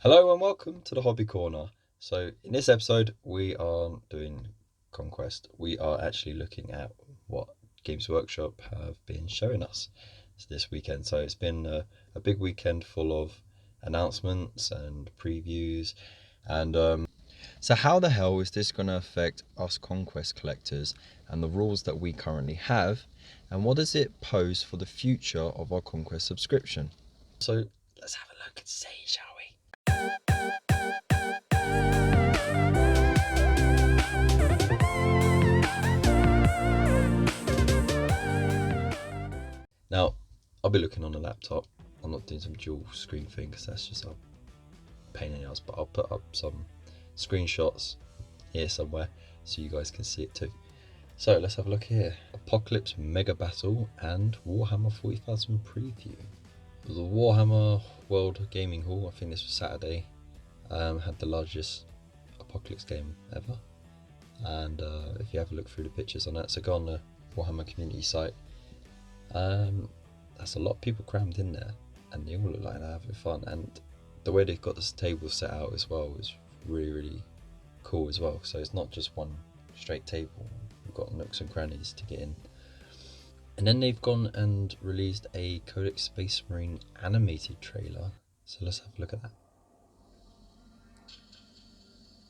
Hello and welcome to the Hobby Corner. So in this episode we aren't doing Conquest, we are actually looking at what Games Workshop have been showing us this weekend. So it's been a big weekend full of announcements and previews and so how the hell is this going to affect us Conquest collectors and the rules that we currently have, and what does it pose for the future of our Conquest subscription? So let's have a look and see, shall we? Now, I'll be looking on a laptop. I'm not doing some dual screen thing because that's just a pain in the ass, but I'll put up some screenshots here somewhere so you guys can see it too. So let's have a look here. Apocalypse Mega Battle and Warhammer 40,000 preview. The Warhammer World Gaming Hall, I think this was Saturday, had the largest Apocalypse game ever. And if you have a look through the pictures on that, so go on the Warhammer community site. That's a lot of people crammed in there, and they all look like they're having fun. And the way they've got this table set out as well is really cool as well. So it's not just one straight table. We've got nooks and crannies to get in. And then they've gone and released a Codex Space Marine animated trailer. So let's have a look at that.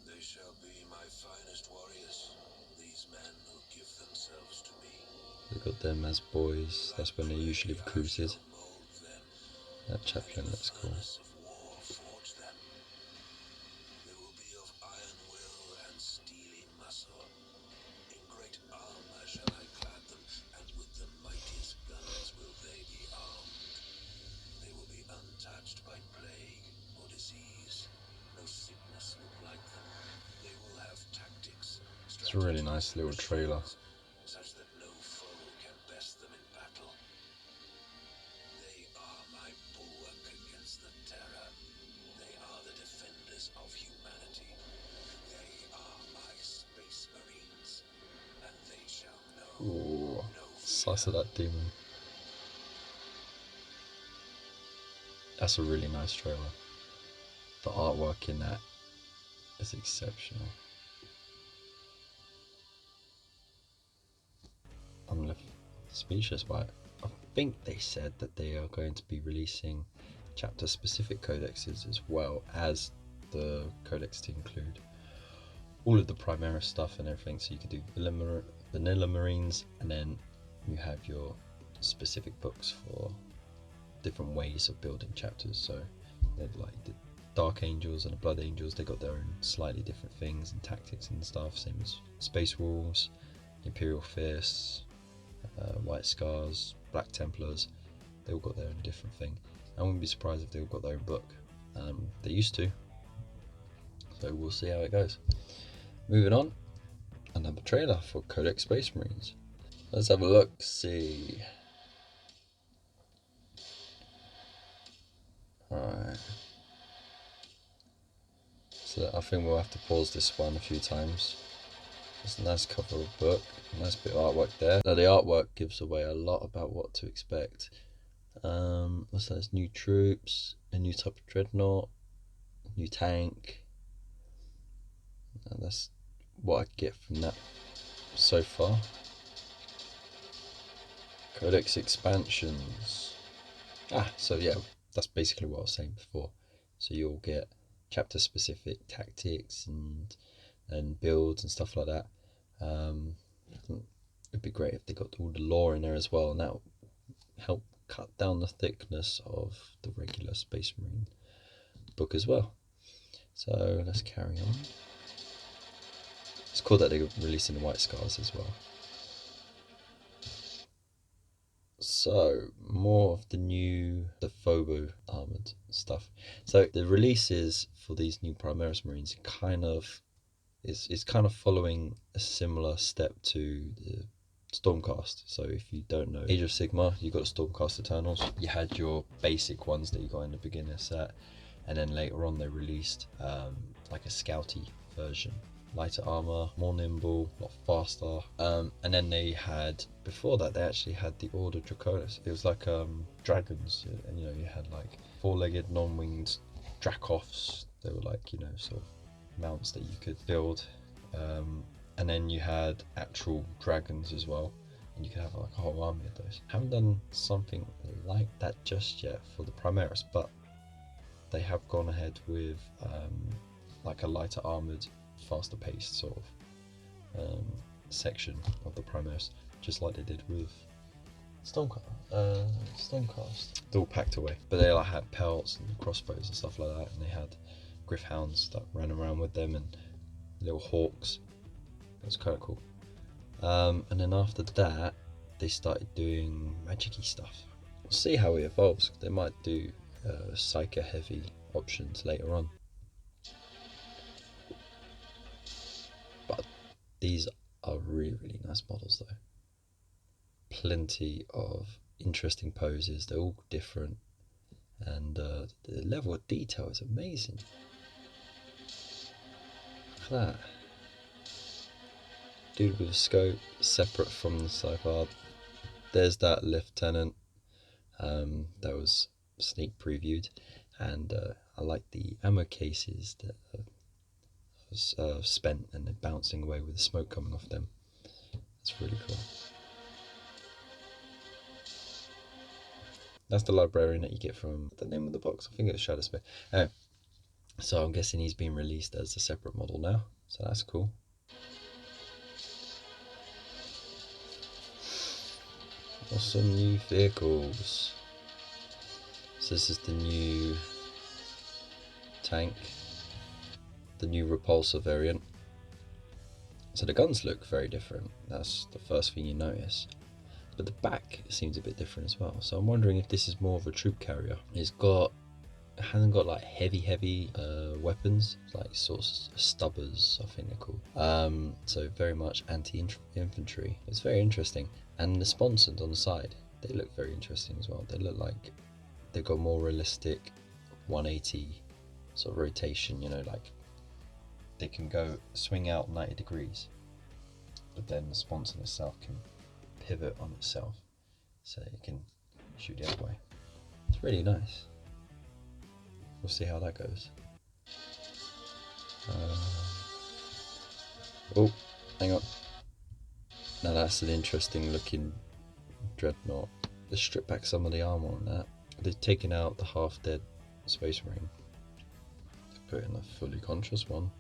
They shall be my finest warriors, these men who give themselves to me. They've got them as boys. That's when they're usually recruited. That chaplain looks cool. They will be of iron will and steely muscle. In great armor shall I clad them, and with the mightiest guns will they be armed. They will be untouched by plague or disease. No sickness will blight them. They will have tactics. It's a really nice little trailer. Such that no foe can best them in battle. They are my bulwark against the terror. They are the defenders of humanity. They are my space marines, and they shall know Ooh, no slice of that demon. That's a really nice trailer. The artwork in that is exceptional. I'm left speechless by it. I think they said that they are going to be releasing chapter specific codexes as well as the codex to include all of the Primaris stuff and everything, so you could do vanilla marines, and then you have your specific books for different ways of building chapters. So they're like the Dark Angels and the Blood Angels, they got their own slightly different things and tactics and stuff, same as Space Wolves, Imperial Fists, White Scars, Black Templars. They all got their own different thing. I wouldn't be surprised if they all got their own book. They used to, so we'll see how it goes. Moving on, another trailer for Codex Space Marines. Let's have a look, see. Alright. So I think we'll have to pause this one a few times. It's a nice cover of book, a nice bit of artwork there. Now the artwork gives away a lot about what to expect. What's that? It's new troops, a new type of dreadnought, new tank. And that's what I get from that so far. Codex expansions. So yeah, that's basically what I was saying before. So you'll get chapter specific tactics and builds and stuff like that. It'd be great if they got all the lore in there as well, and that would help cut down the thickness of the regular Space Marine book as well. So let's carry on. It's cool that they're releasing the White Scars as well. So more of the Phobo armored stuff. So the releases for these new Primaris Marines is kind of following a similar step to the Stormcast. So if you don't know Age of Sigmar, you got the Stormcast Eternals. You had your basic ones that you got in the beginner set, and then later on they released like a scouty version. Lighter armor, more nimble, a lot faster. And then they had, before that, they actually had the Order Draconis. It was like dragons, and you had like four-legged, non-winged Dracoffs. They were like, you know, sort of mounts that you could build. And then you had actual dragons as well, and you could have like a whole army of those. Haven't done something like that just yet for the Primaris, but they have gone ahead with like a lighter armored, faster paced sort of section of the Primaris, just like they did with Stonecast. They're all packed away, but they like had pelts and crossbows and stuff like that, and they had Griffhounds that ran around with them and little hawks. It was kind of cool. And then after that, they started doing magic-y stuff. We'll see how it evolves. They might do Psyker heavy options later on. But these are really, really nice models though. Plenty of interesting poses. They're all different. And the level of detail is amazing. Look at that. Dude with a scope, separate from the sci-fi. There's that lieutenant that was sneak previewed, and I like the ammo cases that was spent and they're bouncing away with the smoke coming off them. That's really cool. That's the librarian that you get from the name of the box. I think it was Shadowspear. So I'm guessing he's been released as a separate model now, so that's cool. Awesome new vehicles. So this is the new tank, the new repulsor variant. So the guns look very different. That's the first thing you notice. But the back seems a bit different as well. So I'm wondering if this is more of a troop carrier. It hasn't got like heavy weapons, like sort of stubbers, I think they're called. So very much anti-infantry. It's very interesting. And the sponsons on the side, they look very interesting as well. They look like they've got more realistic 180 sort of rotation, you know, like they can go swing out 90 degrees, but then the sponson itself can pivot on itself, so it can shoot the other way. It's really nice. We'll see how that goes. Oh, hang on. Now that's an interesting looking dreadnought. They stripped back some of the armor on that. They've taken out the half-dead Space Marine. They've put in a fully conscious one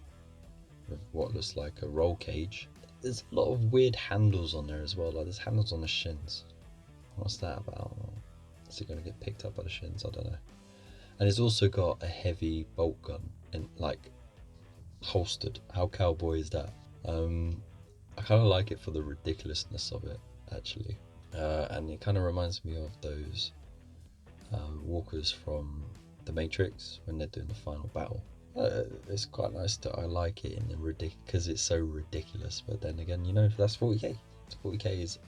with what looks like a roll cage. There's a lot of weird handles on there as well. Like there's handles on the shins. What's that about? Is it going to get picked up by the shins? I don't know. And it's also got a heavy bolt gun and like holstered. How cowboy is that? I kind of like it for the ridiculousness of it, actually. And it kind of reminds me of those walkers from The Matrix when they're doing the final battle. It's quite nice that I like it in the because it's so ridiculous. But then again, you know, that's 40k. 40k is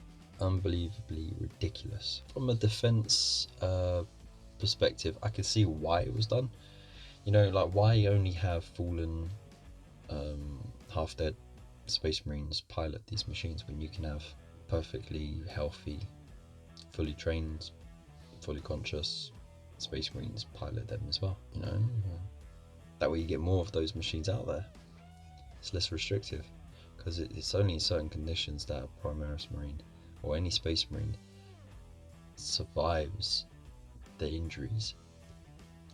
unbelievably ridiculous. From a defense perspective, I can see why it was done. You know, like why only have fallen half-dead Space Marines pilot these machines when you can have perfectly healthy, fully trained, fully conscious Space Marines pilot them as well, you know? That way you get more of those machines out there. It's less restrictive, because it's only in certain conditions that a Primaris Marine or any Space Marine survives the injuries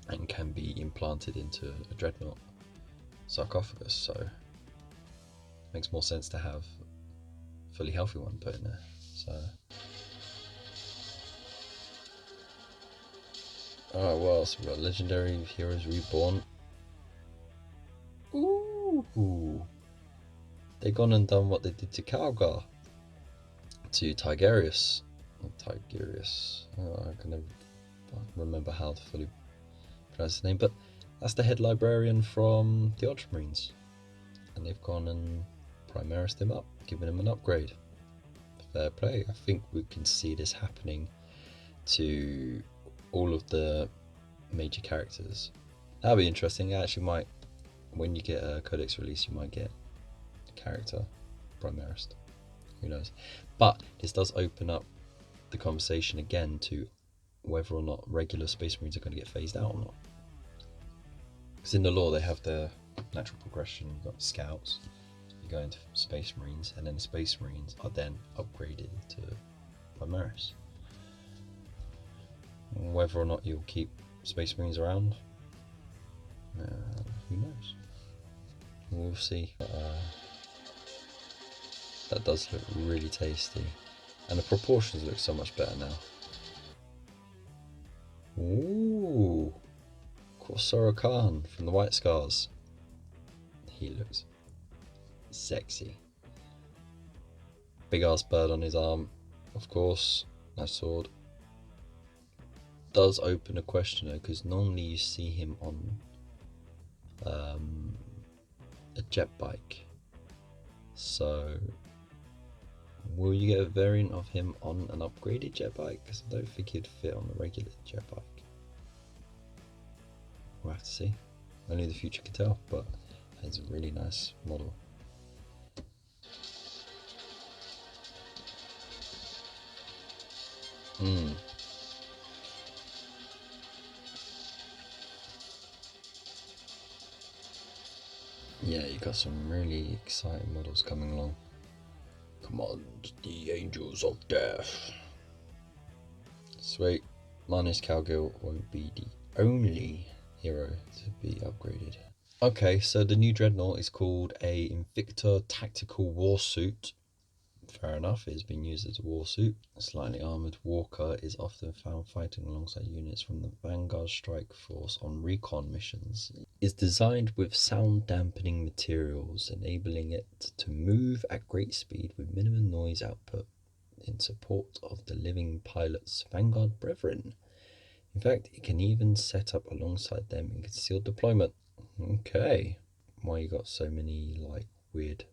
and can be implanted into a dreadnought sarcophagus, so it makes more sense to have a fully healthy one put in there. So alright, what else? We've got Legendary Heroes Reborn. Ooh, they've gone and done what they did to Calgar, to Tigerius. I can never remember how to fully pronounce his name, but that's the head librarian from the Ultramarines, and they've gone and Primarised him up, given him an upgrade. Fair play. I think we can see this happening to all of the major characters. That'll be interesting. It actually might, when you get a Codex release, you might get a character Primarised. Who knows? But this does open up the conversation again to whether or not regular Space Marines are going to get phased out or not. Because in the lore they have their natural progression. You've got scouts, you go into Space Marines, and then the Space Marines are then upgraded to Primaris. Whether or not you'll keep Space Marines around, who knows? We'll see. That does look really tasty, and the proportions look so much better now. Ooh, Corsaro Khan from the White Scars. He looks sexy. Big ass bird on his arm, of course. Nice sword. Does open a question though, because normally you see him on a jet bike. So will you get a variant of him on an upgraded jet bike? Because I don't think he'd fit on a regular jet bike. We'll have to see. Only the future can tell, but it's a really nice model. Yeah, you got some really exciting models coming along. Command the Angels of Death. Sweet. Marnus Calgill won't be the only hero to be upgraded. Okay, so the new Dreadnought is called a Invicta Tactical Warsuit. Fair enough, it has been used as a warsuit. A slightly armoured walker is often found fighting alongside units from the Vanguard Strike Force on recon missions. It is designed with sound dampening materials, enabling it to move at great speed with minimum noise output in support of the living pilot's Vanguard brethren. In fact, it can even set up alongside them in concealed deployment. Okay. Why you got so many like weird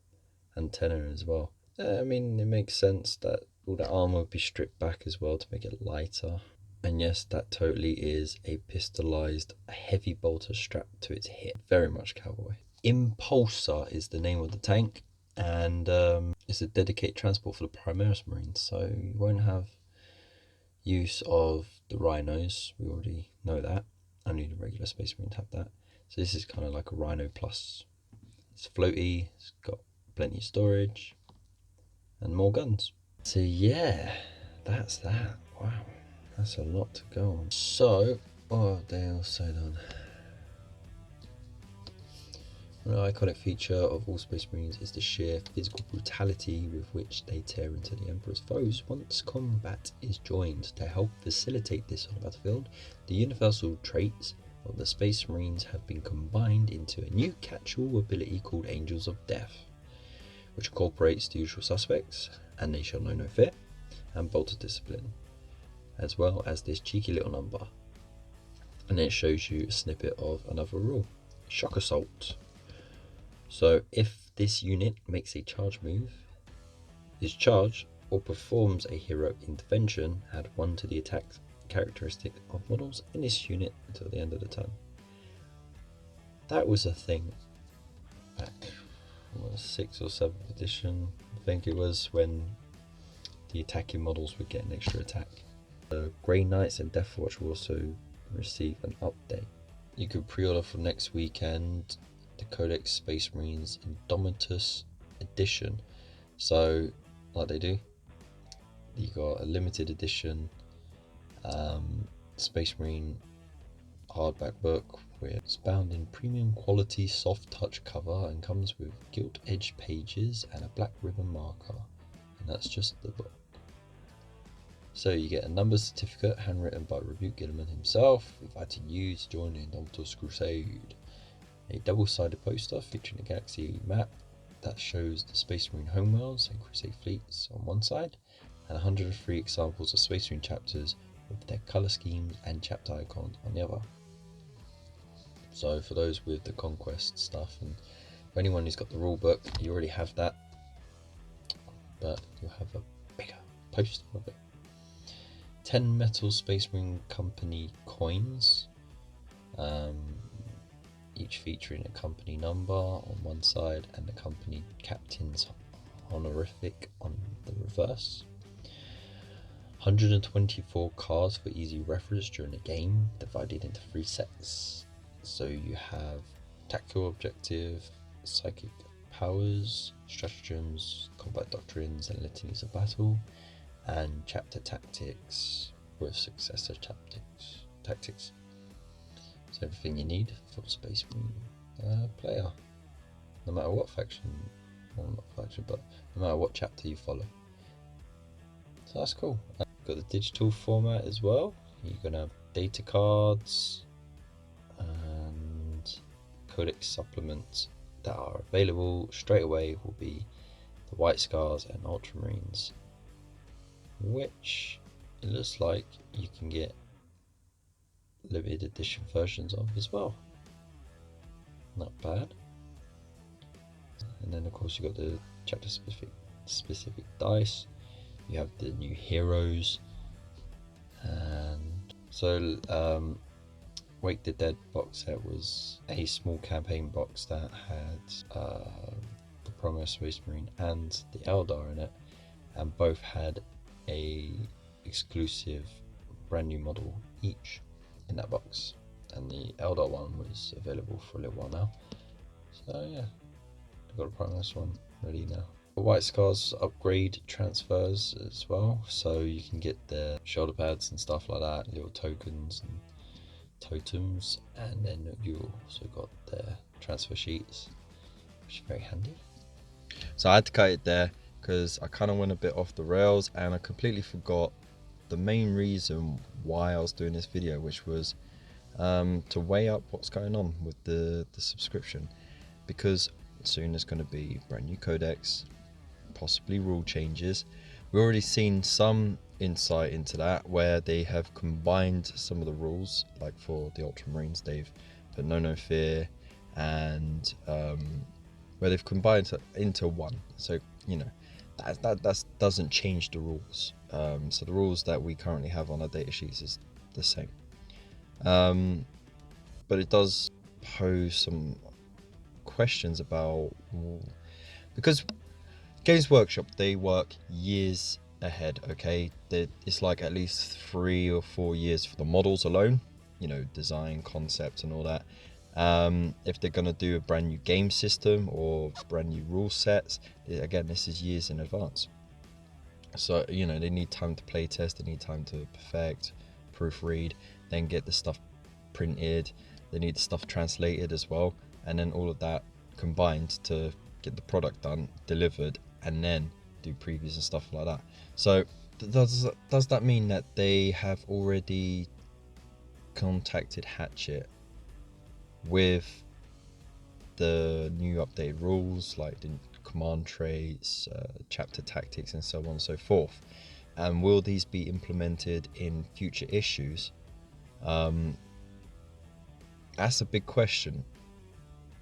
antennae as well? I mean, it makes sense that all the armor would be stripped back as well to make it lighter. And yes, that totally is a pistolized heavy bolter strapped to its hip. Very much cowboy. Impulsor is the name of the tank, and it's a dedicated transport for the Primaris Marines, so you won't have use of the Rhinos. We already know that. Only the regular Space Marines have that. So this is kind of like a Rhino plus. It's floaty, it's got plenty of storage, and more guns. So yeah, that's that. Wow, that's a lot to go on. So, what have they also done? An iconic feature of all Space Marines is the sheer physical brutality with which they tear into the Emperor's foes once combat is joined. To help facilitate this on the battlefield, the universal traits of the Space Marines have been combined into a new catch-all ability called Angels of Death, which incorporates the usual suspects, and they shall know no fear, and Bolter Discipline, as well as this cheeky little number. And it shows you a snippet of another rule, Shock Assault. So if this unit makes a charge move, is charged, or performs a hero intervention, add 1 to the attack characteristic of models in this unit until the end of the turn. That was a thing back 6th or 7th edition, I think it was, when the attacking models would get an extra attack. The Grey Knights and Deathwatch will also receive an update. You could pre-order for next weekend the Codex Space Marines Indomitus Edition. So, like they do, you got a limited edition Space Marine hardback book, where it's bound in premium quality soft touch cover and comes with gilt edge pages and a black ribbon marker, and that's just the book. So you get a number certificate handwritten by Rebuke Gilliman himself, inviting you to join the Indomitus Crusade. A double-sided poster featuring a galaxy map that shows the Space Marine homeworlds and Crusade fleets on one side, and 103 examples of Space Marine chapters with their colour schemes and chapter icons on the other. So for those with the Conquest stuff, and for anyone who's got the rule book, you already have that, but you'll have a bigger poster of it. 10 metal Space Marine Company coins, each featuring a company number on one side and the company captain's honorific on the reverse. 124 cards for easy reference during the game, divided into 3 sets. So you have tactical objective, psychic powers, stratagems, combat doctrines, and litanies of battle, and chapter tactics with successor tactics. So everything you need for Space Marine player, no matter what faction, well not faction, but no matter what chapter you follow. So that's cool. Got the digital format as well. You're gonna have data cards and Codex supplements that are available straight away will be the White Scars and Ultramarines, which it looks like you can get limited edition versions of as well. Not bad. And then of course you got the chapter specific dice. You have the new heroes, and so Wake the Dead box set was a small campaign box that had the Promo Space Marine and the Eldar in it, and both had a exclusive brand new model each in that box, and the Eldar one was available for a little while now. So yeah, I've got a Promo one ready now. The White Scars upgrade transfers as well, so you can get their shoulder pads and stuff like that, little tokens and totems, and then you also got their transfer sheets, which is very handy. So I had to cut it there because I kind of went a bit off the rails and I completely forgot the main reason why I was doing this video, which was to weigh up what's going on with the subscription, because soon there's going to be brand new codex, possibly rule changes. We've already seen some insight into that where they have combined some of the rules, like for the Ultramarines they've put no fear, and where they've combined into one, so you know that doesn't change the rules. So the rules that we currently have on our data sheets is the same, but it does pose some questions about, because Games Workshop, they work years ahead, okay? It's like at least 3 or 4 years for the models alone, you know, design, concept and all that. If they're going to do a brand new game system or brand new rule sets, again, this is years in advance. So, you know, they need time to play test, they need time to perfect, proofread, then get the stuff printed, they need the stuff translated as well, and then all of that combined to get the product done, delivered, and then do previews and stuff like that. So does that mean that they have already contacted Hatchet with the new updated rules, like the command traits, chapter tactics and so on and so forth, and will these be implemented in future issues? That's a big question.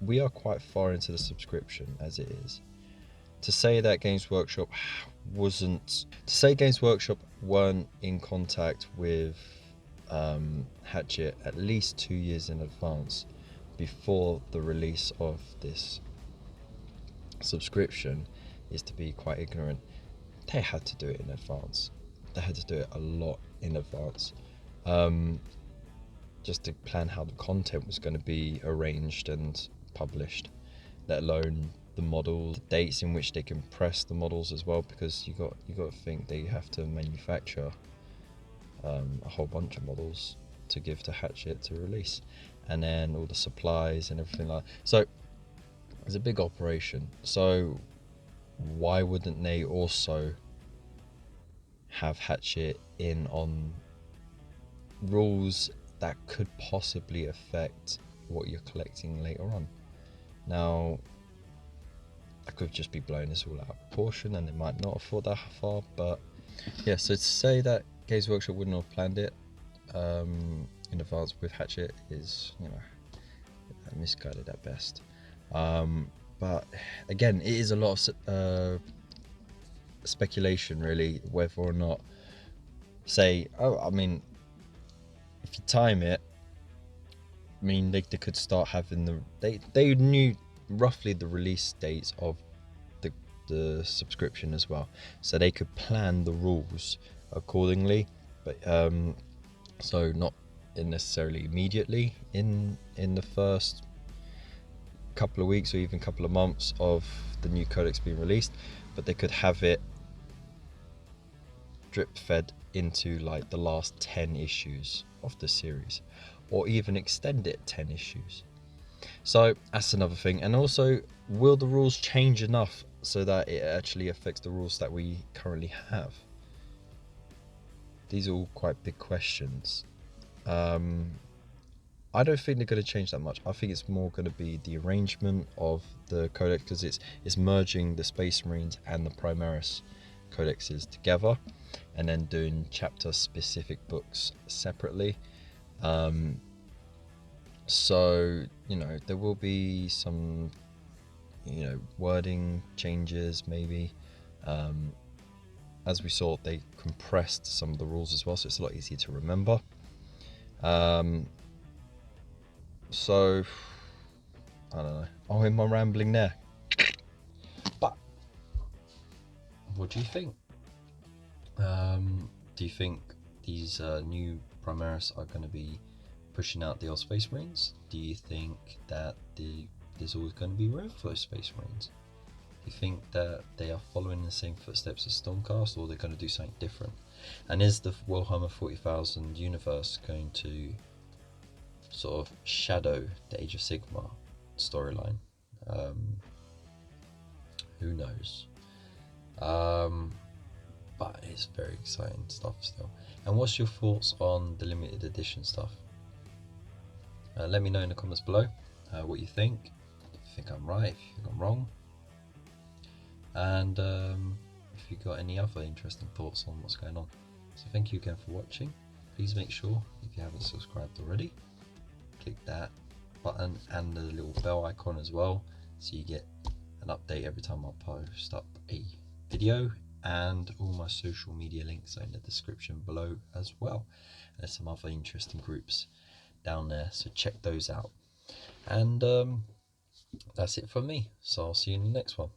We are quite far into the subscription as it is. To say that Games Workshop weren't in contact with Hatchet at least 2 years in advance before the release of this subscription is to be quite ignorant. They had to do it in advance. They had to do it a lot in advance, just to plan how the content was going to be arranged and published, let alone the model, the dates in which they can press the models as well, because you got to think they have to manufacture a whole bunch of models to give to Hatchet to release, and then all the supplies and everything like that. So it's a big operation. So why wouldn't they also have Hatchet in on rules that could possibly affect what you're collecting later on? Now, I could just be blowing this all out of proportion and it might not have thought that far, but yeah, so to say that Games Workshop wouldn't have planned it in advance with Hatchet is, you know, misguided at best. But again, it is a lot of speculation really, whether or not, say, I mean, if you time it, I mean, they could start having they knew roughly the release dates of the subscription as well, so they could plan the rules accordingly. But so not necessarily immediately in the first couple of weeks or even couple of months of the new codex being released, but they could have it drip fed into like the last 10 issues of the series, or even extend it 10 issues. So that's another thing. And also, will the rules change enough so that it actually affects the rules that we currently have? These are all quite big questions. I don't think they're going to change that much. I think it's more going to be the arrangement of the codex, because it's merging the Space Marines and the Primaris codexes together, and then doing chapter specific books separately. So, you know, there will be some, you know, wording changes maybe. As we saw, they compressed some of the rules as well, so it's a lot easier to remember. So, I don't know. Oh, am I rambling there? But what do you think? Do you think these new Primaris are going to be pushing out the old Space Marines? Do you think that there's always going to be room for those Space Marines? Do you think that they are following the same footsteps as Stormcast, or they're going to do something different? And is the Warhammer 40,000 universe going to sort of shadow the Age of Sigmar storyline? Who knows? But it's very exciting stuff still. And what's your thoughts on the limited edition stuff? Let me know in the comments below what you think. If you think I'm right, if you think I'm wrong. And if you've got any other interesting thoughts on what's going on. So thank you again for watching. Please make sure, if you haven't subscribed already, click that button and the little bell icon as well, so you get an update every time I post up a video. And all my social media links are in the description below as well. And there's some other interesting groups down there, so check those out. And that's it from me, so I'll see you in the next one.